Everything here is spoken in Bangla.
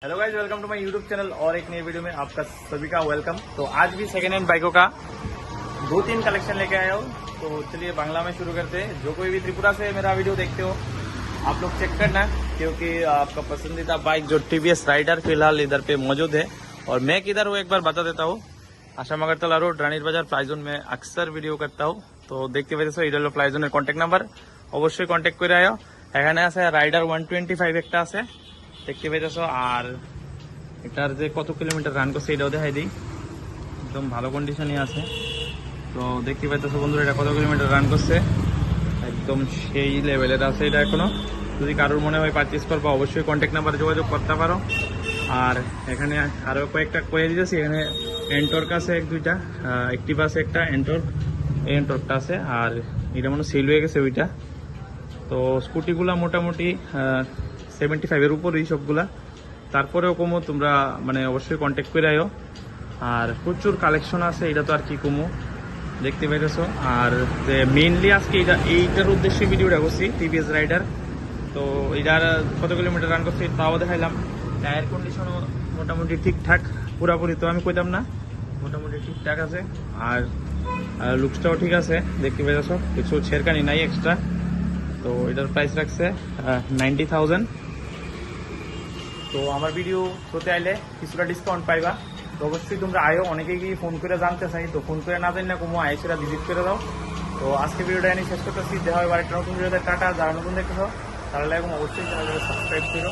Hello guys, welcome to my YouTube channel और एक नई वीडियो में आपका सभी का वेलकम। तो आज भी सेकेंड हैंड बाइकों का 2-3 कलेक्शन लेके आया हूँ। तो चलिए बांग्ला में शुरू करते हैं। जो कोई भी त्रिपुरा से मेरा वीडियो देखते हो आप लोग चेक करना, क्योंकि आपका पसंदीदा बाइक जो टीवीएस राइडर फिलहाल इधर पे मौजूद है। और मैं किधर हूँ एक बार बता देता हूँ। आशाम अगरतला रोड, रानीर बाजार, फ्लाइजोन में अक्सर वीडियो करता हूँ। तो देखते वजह से इधर फ्लाइजोन कॉन्टेक्ट नंबर অবশ্যই কন্ট্যাক্ট করে আয়ো। এখানে আছে রাইডার 125 একটা আছে দেখতে পাইতেছো। আর এটার যে কত কিলোমিটার রান করছে এটাও দেখাই দিই, একদম ভালো কন্ডিশনে আছে। তো দেখতে পাইতেছো বন্ধুরা এটা কত কিলোমিটার রান করছে, একদম সেই লেভেলের আছে এটা এখনো। যদি কারোর মনে হয় পারচেস করবো অবশ্যই কন্ট্যাক্ট নাম্বারে যোগাযোগ করতে পারো। আর এখানে আরও কয়েকটা করে দিতেছি। এখানে এন্টর্ক আছে এক দুইটা, অ্যাক্টিভ আছে একটা এন্টর্ক, এই এন্টর্কটা আছে। আর এটা মনে সেল হয়ে গেছে ওইটা। তো স্কুটিগুলা মোটামুটি 75-এর উপরই সবগুলা। তারপরেও কমো তোমরা মানে অবশ্যই কন্ট্যাক্ট করে আয়ো। আর প্রচুর কালেকশন আছে, এটা তো আর কি কমো দেখতে পাইতেছো। আর মেইনলি আজকে এইটার উদ্দেশ্যে ভিডিওটা করছি, টিভিএস রাইডার। তো এটার কত কিলোমিটার রান করছে তাও দেখাইলাম। টায়ার কন্ডিশনও মোটামুটি ঠিকঠাক, পুরাপুরি তো আমি কইতাম না, মোটামুটি ঠিকঠাক আছে। আর লুকসটাও ঠিক আছে দেখতে পাইতেছো, কিছু ছেড়কানি নাই এক্সট্রা। তো এটার প্রাইস রাখছে 90,000। তো আমার ভিডিও হতে আইলে কিছুটা ডিসকাউন্ট পাইবা। তো অবশ্যই তোমরা আয়ো। অনেকেই কি ফোন করে জানতে চাই, তো ফোন করে না জানি না কোনো আইসেরা ভিজিট করে দাও। তো আজকে ভিডিওটা এনে শেষ করতেছি। দেখা হবে আরেকটা নতুন ভিডিওতে। টাটা। যারা নতুন দেখতেছো তাহলে অবশ্যই চ্যানেলটাকে সাবস্ক্রাইব করো।